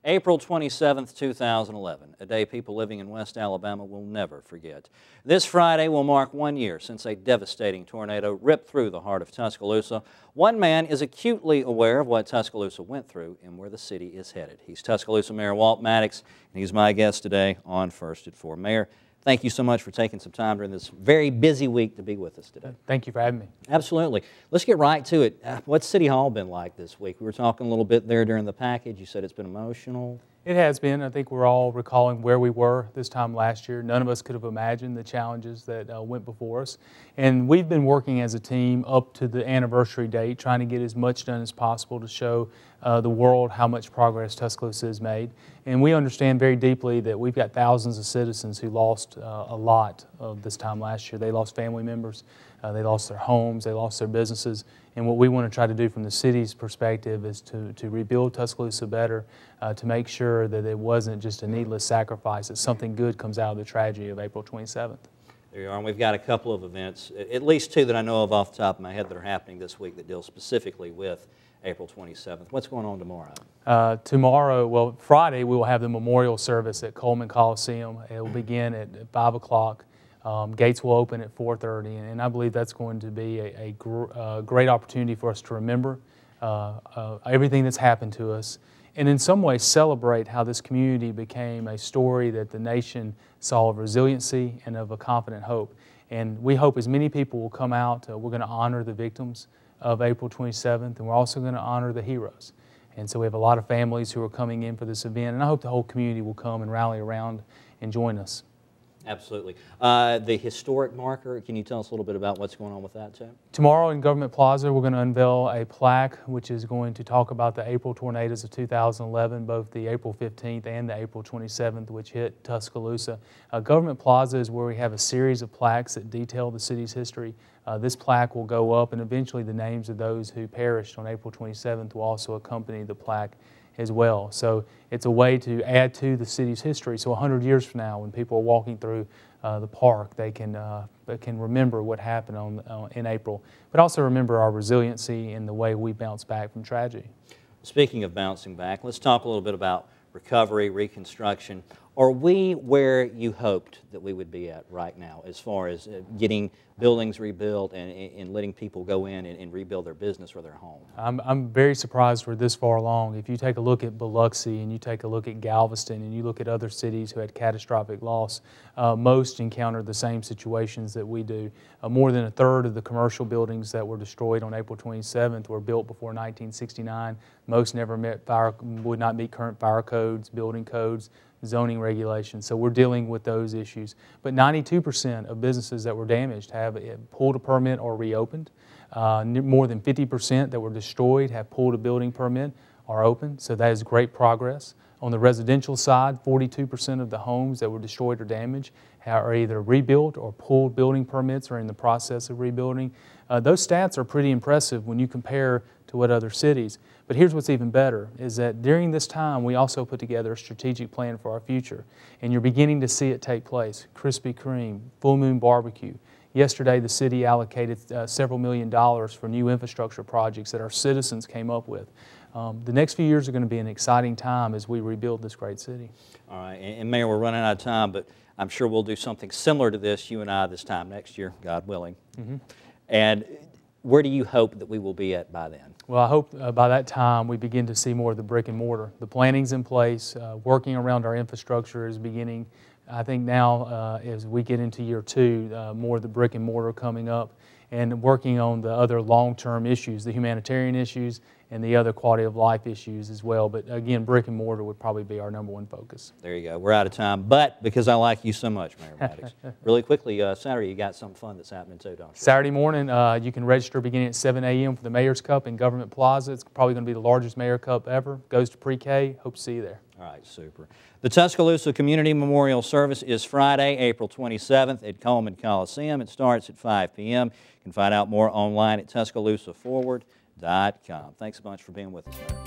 April 27th, 2011, a day people living in West Alabama will never forget. This Friday will mark 1 year since a devastating tornado ripped through the heart of Tuscaloosa. One man is acutely aware of what Tuscaloosa went through and where the city is headed. He's Tuscaloosa Mayor Walt Maddox, and he's my guest today on First at 4. Mayor, thank you so much for taking some time during this very busy week to be with us today. Thank you for having me. Absolutely. Let's get right to it. What's City Hall been like this week? We were talking a little bit there during the package. You said it's been emotional. It has been. I think we're all recalling where we were this time last year. None of us could have imagined the challenges that went before us. And we've been working as a team up to the anniversary date, trying to get as much done as possible to show the world how much progress Tuscaloosa has made. And we understand very deeply that we've got thousands of citizens who lost a lot of this time last year. They lost family members, they lost their homes, they lost their businesses. And what we want to try to do from the city's perspective is to rebuild Tuscaloosa better, to make sure that it wasn't just a needless sacrifice, that something good comes out of the tragedy of April 27th. There you are, and we've got a couple of events, at least two that I know of off the top of my head that are happening this week that deal specifically with April 27th. What's going on tomorrow? Tomorrow, Friday, we will have the memorial service at Coleman Coliseum. It will begin at 5 o'clock. Gates will open at 4:30, and I believe that's going to be a great opportunity for us to remember everything that's happened to us, and in some ways celebrate how this community became a story that the nation saw of resiliency and of a confident hope. And we hope as many people will come out. We're going to honor the victims of April 27th, and we're also going to honor the heroes. And so we have a lot of families who are coming in for this event, and I hope the whole community will come and rally around and join us. Absolutely. The historic marker, can you tell us a little bit about what's going on with that, too? Tomorrow in Government Plaza, we're going to unveil a plaque which is going to talk about the April tornadoes of 2011, both the April 15th and the April 27th, which hit Tuscaloosa. Government Plaza is where we have a series of plaques that detail the city's history. This plaque will go up, and eventually the names of those who perished on April 27th will also accompany the plaque as well. So it's a way to add to the city's history. So 100 years from now, when people are walking through the park, they can remember what happened in April, but also remember our resiliency and the way we bounce back from tragedy. Speaking of bouncing back, let's talk a little bit about recovery, reconstruction. Are we where you hoped that we would be at right now as far as getting buildings rebuilt and letting people go in and rebuild their business or their home? I'm very surprised we're this far along. If you take a look at Biloxi and you take a look at Galveston and you look at other cities who had catastrophic loss, most encountered the same situations that we do. More than a third of the commercial buildings that were destroyed on April 27th were built before 1969. Most never would not meet current fire codes, building codes, zoning regulations. So we're dealing with those issues. But 92% of businesses that were damaged have pulled a permit or reopened. More than 50% that were destroyed have pulled a building permit or open. So that is great progress. On the residential side, 42% of the homes that were destroyed or damaged are either rebuilt or pulled building permits or in the process of rebuilding. Those stats are pretty impressive when you compare to what other cities. But here's what's even better, is that during this time we also put together a strategic plan for our future. And you're beginning to see it take place. Krispy Kreme, Full Moon Barbecue. Yesterday the city allocated several $1 million for new infrastructure projects that our citizens came up with. The next few years are going to be an exciting time as we rebuild this great city. All right, and Mayor, we're running out of time, but I'm sure we'll do something similar to this, you and I, this time next year, God willing. And where do you hope that we will be at by then? Well, I hope by that time we begin to see more of the brick and mortar. The planning's in place, working around our infrastructure is beginning. I think now as we get into year 2, more of the brick and mortar coming up, and working on the other long-term issues, the humanitarian issues and the other quality of life issues as well. But again, brick and mortar would probably be our #1 focus. There you go. We're out of time, but because I like you so much, Mayor Maddox, really quickly, Saturday you got something fun that's happening too, don't you? Saturday morning, you can register beginning at 7 a.m. for the Mayor's Cup in Government Plaza. It's probably going to be the largest Mayor Cup ever. Goes to pre-K. Hope to see you there. All right, super. The Tuscaloosa Community Memorial Service is Friday, April 27th at Coleman Coliseum. It starts at 5 p.m. You can find out more online at TuscaloosaForward.com. Thanks a bunch for being with us, Mayor.